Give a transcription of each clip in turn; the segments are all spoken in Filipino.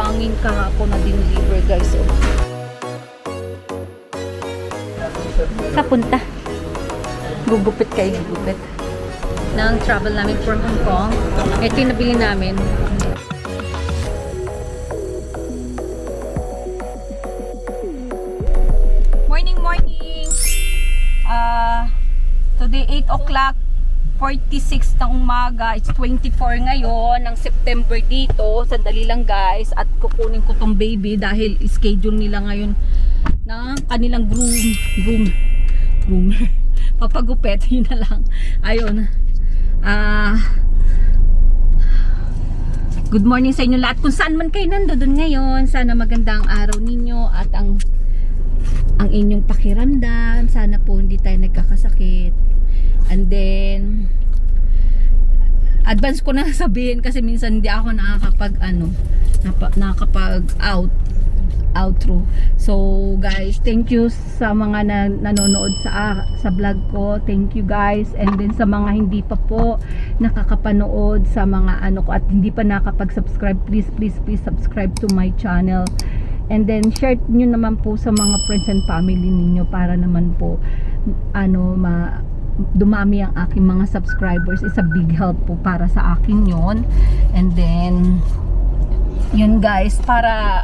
buhangin kahapon na dineliver guys. Oh. Kapunta. Gugupit kayo, gugupit. Nang travel namin from Hong Kong. Ito yung nabili namin. Morning, morning! Today 8 o'clock. 46 ng umaga, it's 24 ngayon ng September dito. Sandali lang guys, at kukunin ko tong baby dahil schedule nila ngayon na kanilang groomer papagupet, yun na lang. Ayun, good morning sa inyo lahat kung saan man kayo nandoon ngayon. Sana magandang araw ninyo at ang inyong pakiramdam, sana po hindi tayo nagkakasakit. And then advance ko na sabihin kasi minsan hindi ako nakakapag outro. So guys, thank you sa mga nanonood sa vlog ko. Thank you guys. And then sa mga hindi pa po nakakapanood sa mga ko at hindi pa nakapag-subscribe, please subscribe to my channel. And then share nyo naman po sa mga friends and family ninyo para naman po dumami ang aking mga subscribers. Is a big help po para sa akin yon. And then yun guys, para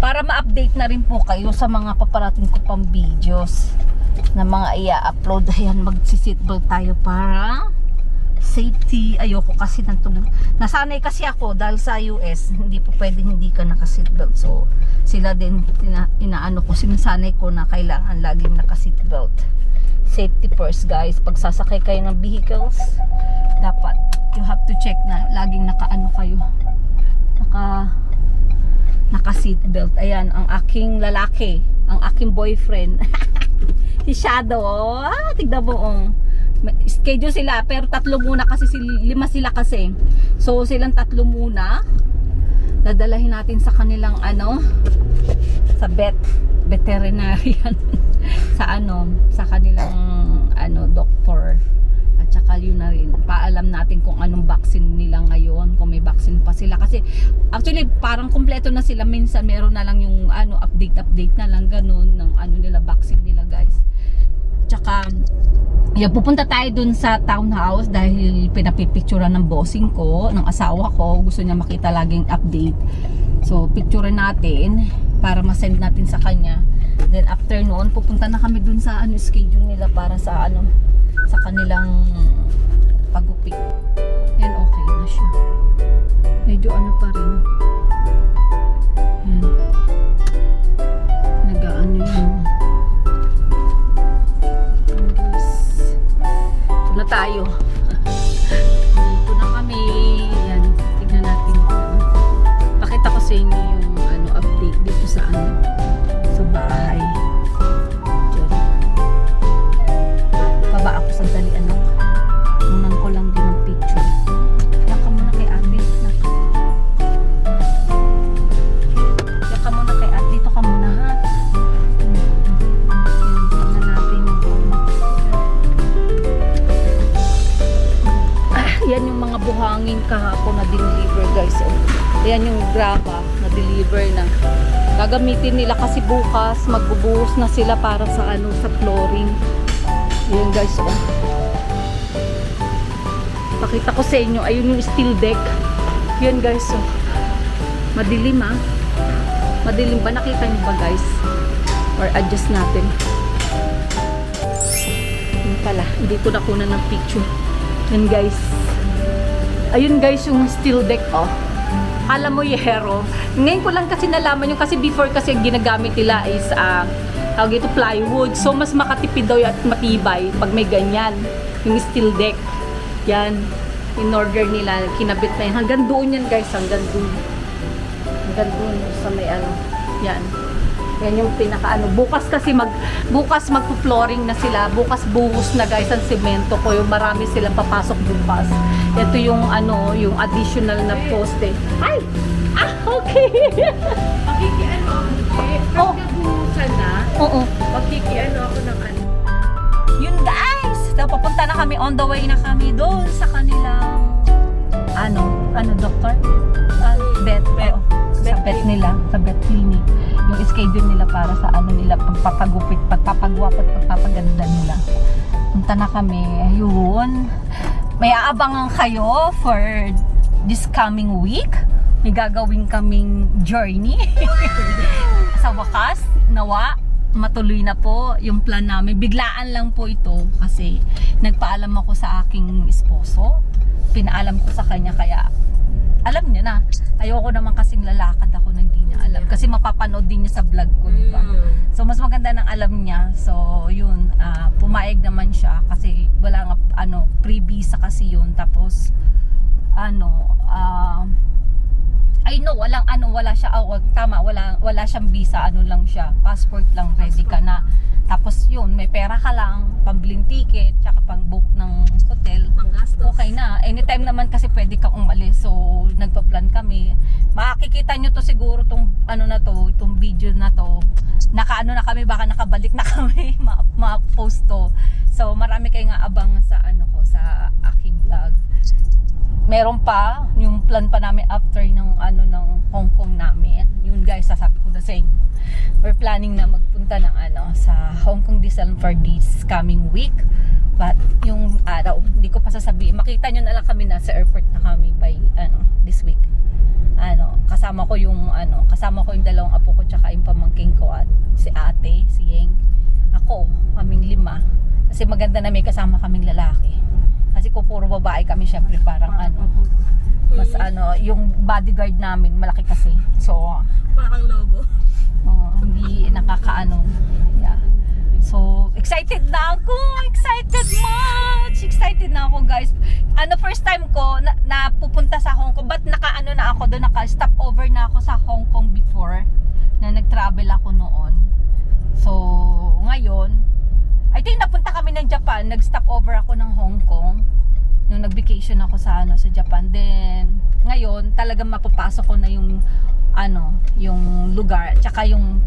ma-update na rin po kayo sa mga paparating ko pang videos na mga i-upload. Ayan, magsi-seatbelt tayo para safety. Ayoko kasi nasanay kasi ako dahil sa US hindi po pwedeng hindi ka naka-seatbelt. So sila din inaano ko, sinasanay ko na kailangan laging naka-seatbelt. Safety first guys. Pag sasakay kayo ng vehicles, dapat you have to check na laging kayo naka seatbelt. Ayan ang aking lalaki, ang aking boyfriend. Si Shadow. Tignan mo schedule sila pero tatlo muna kasi lima sila kasi. So silang tatlo muna dadalahin natin sa kanilang sa veterinarian sa kanilang doktor. At saka yun na rin, paalam natin kung anong vaccine nila ngayon, kung may vaccine pa sila kasi actually parang kumpleto na sila. Minsan meron na lang yung update na lang ganun ng nila vaccine nila guys. Tsaka pupunta tayo dun sa townhouse dahil pinapipicturean ng bossing ko, ng asawa ko. Gusto niya makita laging update. So picturean natin para ma-send natin sa kanya. Then after noon, pupunta na kami dun sa schedule nila para sa sa kanilang pagupit. Yan, okay na siya. Medyo pa rin. Yan. Yun. Ito na tayo. Dito na kami. Yan, tignan natin. Pakita ko sa inyo yung update dito sa sa bahay. Diyan. Baba ako sandali Munan ko lang din ang picture. Yan ka muna kay ate. Yan ka muna kay ate. Dito ka muna ha. Tingnan natin yung yan yung mga buhangin kahapon na dineliver guys. Yan yung graba na deliver na. Gagamitin nila kasi bukas magbubuhos na sila para sa sa flooring. Yan guys. Pakita ko sa inyo, ayun yung steel deck. Yan guys. Madilim Madilim ba? Nakita niyo ba guys? Or adjust natin. Yun pala, hindi ko nakuha ng picture. Yan guys. Ayun guys yung steel deck Alam mo yero. Ngayon ko lang kasi nalaman yung kasi before kasi ginagamit nila is tawag ito plywood. So mas makatipid daw at matibay pag may ganyan. Yung steel deck. Yan. In order nila kinabit na yan. Hanggang doon yan guys. Hanggang doon. Hanggang doon sa may Yan. Yan yung pinaka bukas kasi bukas magpo-flooring na sila. Bukas buhos na guys ang semento ko. Yung marami silang papasok bukas. Ito yung yung additional na poste. Ay! Okay. Pagkabuhusan na. Oo. Ako ng Yun guys. So, papunta na kami. On the way na kami doon sa kanilang doktor? Vet. Oo. Sa vet nila, sa vet clinic. Yung schedule nila para sa nila, pagpapagupit, pagpapagwapot, pagpapaganda nila. Punta na kami. Ayun. May aabangan kayo for this coming week. May gagawin kaming journey. Sa wakas, nawa, matuloy na po yung plan namin. Biglaan lang po ito kasi nagpaalam ako sa aking esposo. Pinaalam ko sa kanya kaya alam niya na. Ayoko naman kasing lalakad ako na hindi niya alam. Kasi mapapanood din niya sa vlog ko, di ba? So, mas maganda nang alam niya. So, yun, pumayag naman siya kasi wala nga, pre-visa kasi yun. Tapos, I know, wala siya, tama, wala siyang visa, lang siya, passport lang, ready ka na. Tapos yun, may pera ka lang, pambiling ticket, tsaka pang book ng hotel, okay na. Anytime naman kasi pwede kang umalis, so nagpa-plan kami. Makikita nyo to siguro tong itong video na to. Nakaano na kami, baka nakabalik na kami, ma-post to. So marami kayong abang sa sa aking vlog. Meron pa yung plan pa namin after ng Hong Kong namin. Yun guys, sasabi ko na sa inyo. We're planning na magpunta ng sa Hong Kong Disneyland for this coming week. But yung araw, hindi ko pa sasabihin. Makita nyo na lang kami nasa airport na kami by this week. Kasama ko yung dalawang apo ko tsaka yung pamangking ko at si ate, si Yeng. Ako, kaming 5. Kasi maganda na may kasama kaming lalaki. Kasi kung puro babae kami, syempre parang mas yung bodyguard namin malaki kasi. So, Parang logo. hindi nakakaano. Yeah. So, excited na ako. Excited na ako, guys. First time ko na pupunta sa Hong Kong. But na ako doon, naka-stop over na ako sa Hong Kong before na nag-travel ako noon. So, ngayon, I think napunta kami ng Japan, nag-stop over ako ng Hong Kong nung nag-vacation ako sa Japan. Then ngayon talagang mapapasok ko na yung yung lugar, tsaka yung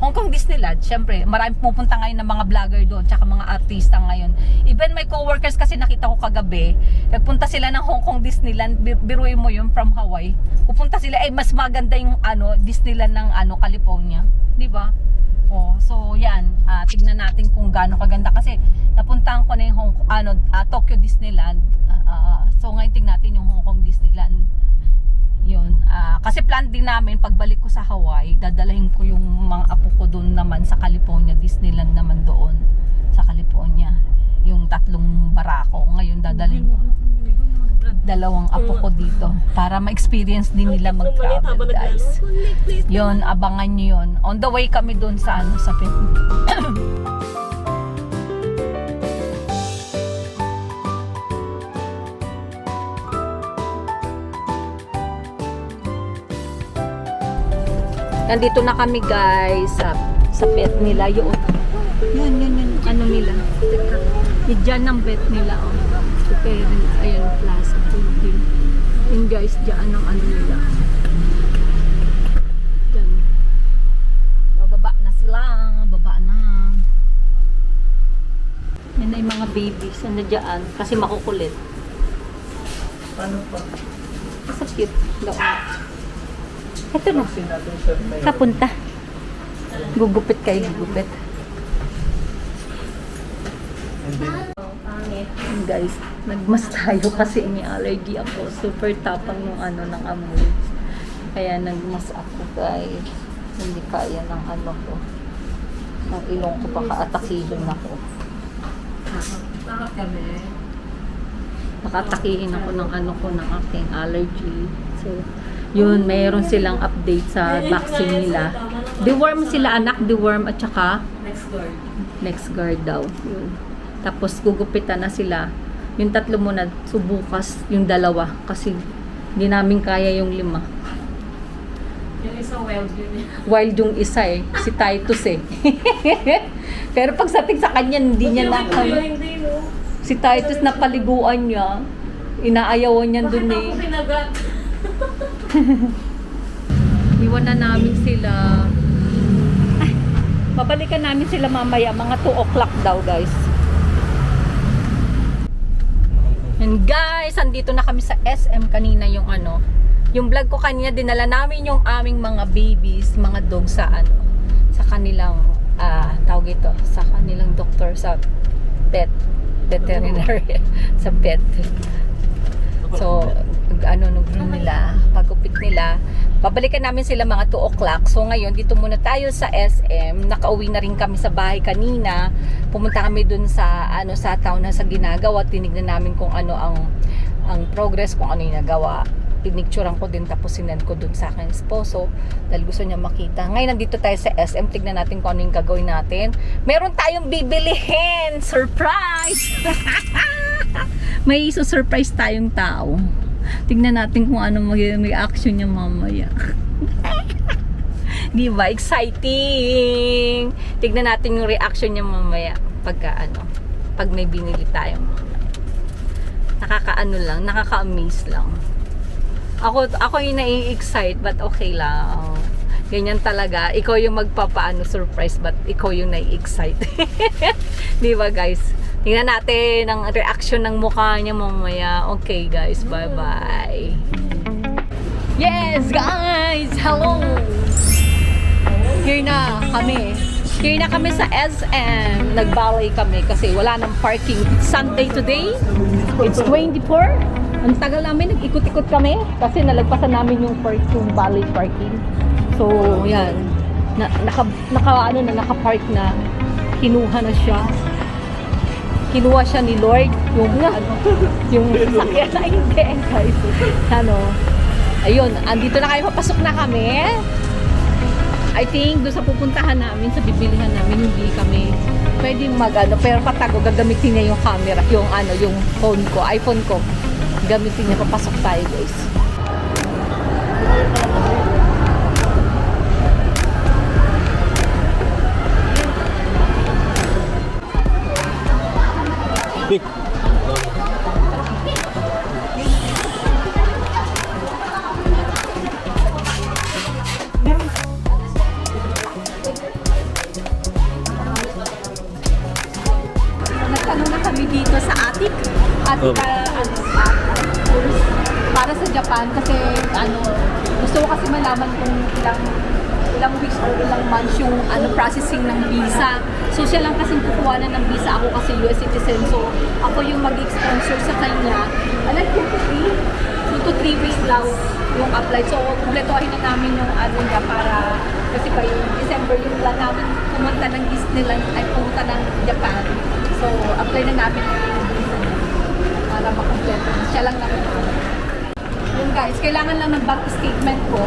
Hong Kong Disneyland. Syempre, marami pupunta ngayon ng mga vlogger doon, tsaka mga artista ngayon. Even my coworkers kasi nakita ko kagabi, nagpunta sila ng Hong Kong Disneyland. Biruin mo yun, from Hawaii. Pupunta sila, mas maganda yung Disneyland ng California, di ba? So yan, tignan natin kung gaano kaganda kasi napuntahan ko na yung Tokyo Disneyland. So ngayon tignan natin yung Hong Kong Disneyland. Yun, kasi plan din namin pagbalik ko sa Hawaii, dadalhin ko yung mga apo ko doon naman sa California, Disneyland naman doon sa California. Yung 3 barako. Ngayon dadalhin ko 2 apo ko dito para ma-experience din nila mag-travel, guys. Yun, abangan nyo yun. On the way kami doon sa sa Nandito na kami, guys, sa pet nila. Yun nila. Yung dyan ang pet nila, Okay, ayun, plaza. Yung guys, dyan ang nila. Dyan. Bababa na sila. Baba na. Yan na yung mga babies na dyan. Kasi makukulit. Paano pa? Kasi cute. Ito na. Kapunta. Gugupit kayo, gugupit. Guys, nagmas tayo kasi may allergy ako. Super tapang yung ng amoy. Kaya nagmas ako, guys. Hindi kaya ng ko. Ng ilong ko, baka atakihin ako. Baka atakihin ako ng ng aking allergy. So, yun, mayroon silang update sa vaccine nila. Deworm sila, anak, deworm at saka NexGard daw. Yun. Tapos gugupitan na sila. Yung 3 muna, subukas yung 2 kasi hindi namin kaya yung 5. Yung isa wild yun. Wild yung isa si Titus Pero pagsating sa kanya, hindi niya si Titus na paliguan niya. Inaayawan niya dun Bakit ako pinagat? Iwan na namin sila. Babalikan namin sila mamaya, mga 2 o'clock daw, guys. And And guys, andito na kami sa SM kanina yung yung vlog ko kanina, dinala namin yung aming mga babies, mga dogs sa sa kanilang tawag ito, sa kanilang doktor sa veterinary sa pet. So, nung nila, pagupit nila, babalikan namin sila mga 2 o'clock. So, ngayon, dito muna tayo sa SM. Nakauwi na rin kami sa bahay kanina. Pumunta kami dun sa, sa town na sa ginagawa. Tinignan namin kung ano ang progress, kung ano yung nagawa. Pinicturean ko din, tapos sinend ko dun sa akin esposo dahil gusto niya makita. Ngayon, nandito tayo sa SM. Tignan natin kung ano yung gagawin natin. Meron tayong bibilihin! Surprise! May surprise tayong tao. Tignan natin kung ano magiging reaction niya mamaya. Di ba? Exciting! Tignan natin yung reaction niya mamaya pag may binili tayo. Nakakaano lang, nakaka-amaze lang. Ako yung nai-excite, but okay lang. Ganyan talaga. Ikaw yung surprise, but ikaw yung nai-excite. Di ba, guys? Tingnan natin ang reaction ng mukha niya mamaya. Okay, guys. Bye-bye. Yes, guys! Hello! Here na kami. Here na kami sa SM. Nag-ballet kami kasi wala nang parking. It's Sunday today. It's 24. Ang tagal namin, nag-ikot-ikot kami kasi nalagpasan namin yung ballet parking. So, yan. Naka-park na. Kinuha na siya. Kinuha siya ni Lord yung sasakyan na hindi, guys. Ayun, andito na kayo, papasok na kami. I think doon sa pupuntahan namin, sa bibilihan namin, hindi kami pwedeng pero patago, gagamitin niya yung camera, yung phone ko, iPhone ko. Gamitin niya, papasok tayo, guys. Nagtanong na kami dito sa Atik para sa Japan kasi gusto ko kasi malaman kung ilang weeks or ilang months yung processing ng visa. So siya lang kasi kukuha na ng visa, ako kasi US citizen. So ako yung mag-sponsor sa kanya. 2 to 3 weeks daw yung apply. So kumpletohin na namin yung niya para kasi pa yung December yung plan namin pumunta ng Disneyland ay pumunta ng Japan. So apply na namin para makumpleto. Siya lang namin. Yun guys, kailangan lang ng bank statement ko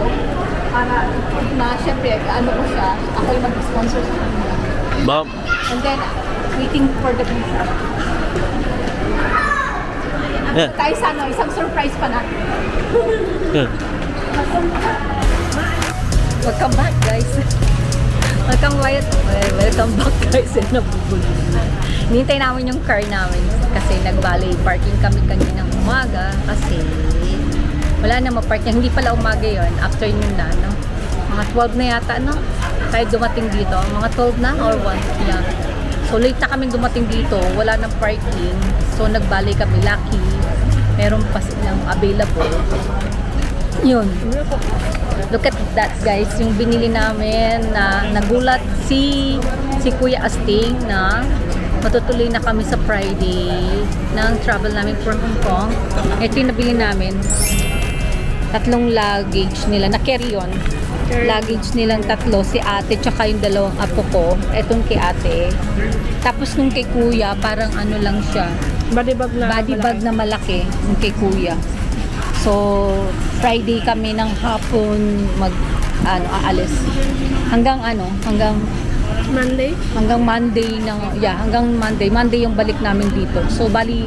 para syempre, ko siya, ako yung mag-sponsor sa kanya. Ma'am. And then, waiting for the visa. Tayo sa isang surprise pa natin. Welcome back, guys. Welcome back, guys. Nabubulong na. Hinintay namin yung car namin kasi nag-valet parking kami kaninang umaga kasi wala na ma-park niya. Hindi pala umaga yon, afternoon na, mga 12 na yata, tayo dumating dito, mga 12 na or 1, yeah. So late na kami dumating dito, wala nang parking, so nag-valet kami, lucky meron pa silang available. Yun, look at that, guys, yung binili namin na nagulat si Kuya Asting na matutuloy na kami sa Friday ng travel namin from Hong Kong. Ito yung nabili namin, 3 luggage nila, na carry-on luggage nilang 3, si ate tsaka yung 2 apo ko, etong kay ate, tapos nung kay kuya parang lang siya, body bag na malaki yung kay kuya. So Friday kami ng hapon aalis hanggang Monday Monday yung balik namin dito. So bali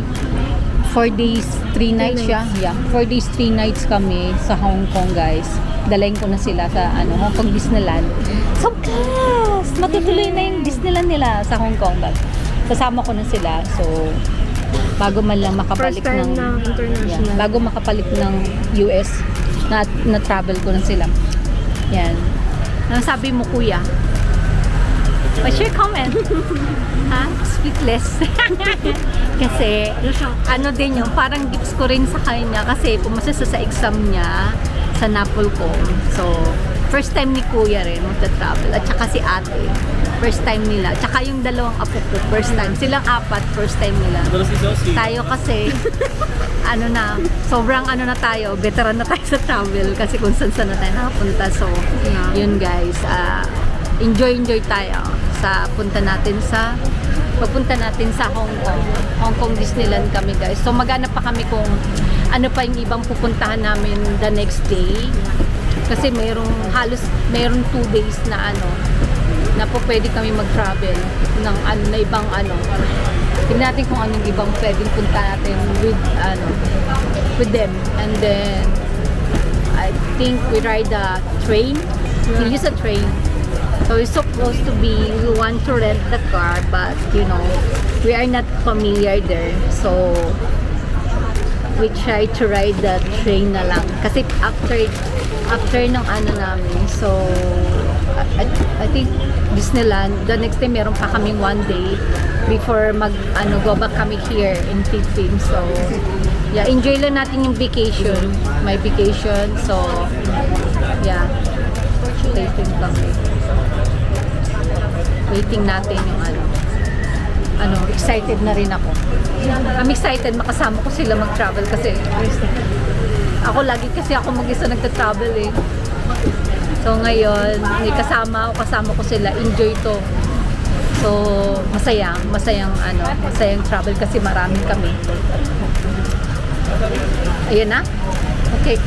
4 days, 3 nights siya. Yeah, 4 days, 3 nights kami sa Hong Kong, guys. Dalayin ko na sila sa Hong Kong Disneyland. So, class! Matutuloy na yung Disneyland nila sa Hong Kong, guys. Kasama ko na sila. So, bago man lang makabalik bago makabalik ng US, na travel ko na sila. Yan. Ano sabi mo, kuya? What's your comment? Ha? Speechless. Kasi, ano din yung parang gifts ko rin sa kanya kasi pumasa sa exam niya sa Napolcom. So, first time ni Kuya rin magta-travel. At saka si ate. First time nila. At saka yung dalawang apo ko. First time. Silang apat. First time nila. Tayo kasi, ano na, sobrang ano na tayo. Veteran na tayo sa travel. Kasi kung saan na tayo nakapunta. So, yun guys. Enjoy tayo sa pagpunta natin sa Hong Kong. Hong Kong Disneyland kami guys. So maghanap pa kami kung ano pa yung ibang pupuntahan namin the next day. Kasi merong 2 days na na po pwede kami mag-travel ng na ibang tingnan natin kung anong ibang pwedeng punta natin with them. And then I think we ride the train. We use a train. So it's supposed to be, we want to rent the car, but you know, we are not familiar there. So we try to ride the train na lang. Kasi after ng namin, so I think Disneyland, the next time meron pa kaming 1 day before go back kami here in Philippines. So yeah, enjoy lang natin yung vacation. My vacation. So yeah, waiting kami. Waiting natin yung excited na rin ako. I'm excited makasama ko sila mag-travel kasi ako lagi kasi ako mag-isa nagta-travel eh. So ngayon, kasama ko sila, enjoy to. So masayang travel kasi marami kami. Ayan na. Okay.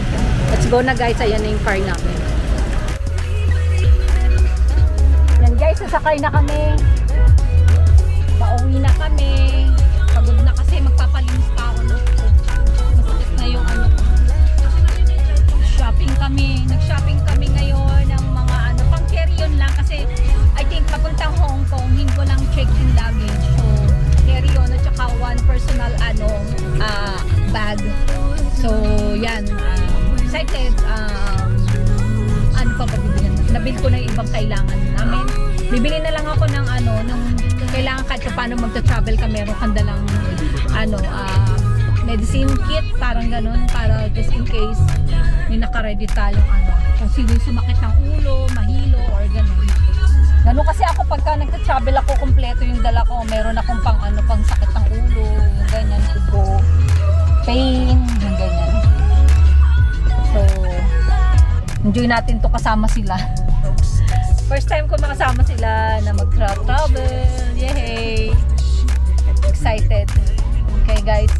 Let's go na guys. Ayan na yung car namin. Yan guys, sasakay na kami. Pauwi na kami. Pagod na kasi magpapalinis pa ako. Masakit na yung shopping kami. Nag-shopping kami ngayon ng mga pang carry-on lang kasi I think papuntang Hong Kong, hindi ko lang check-in luggage. So, carry-on at saka one personal bag. So, yan. Excited. Ano pa bibilihan? Nabil ko na yung ibang kailangan namin. Bibili na lang ako ng ng kailangan kahit paano magta-travel ka, meron kang dalang medicine kit, parang ganun, para just in case may naka-ready tayong kung sino yung sumakit ng ulo, mahilo, or ganun. Ganun kasi ako pagka nagta-travel ako, kompleto yung dala ko. Meron akong pang sakit ng ulo, yung ganyan, ubo, pain, yung ganyan. So, enjoy natin to kasama sila. First time ko makasama sila na mag-travel. Yay! Excited. Okay guys.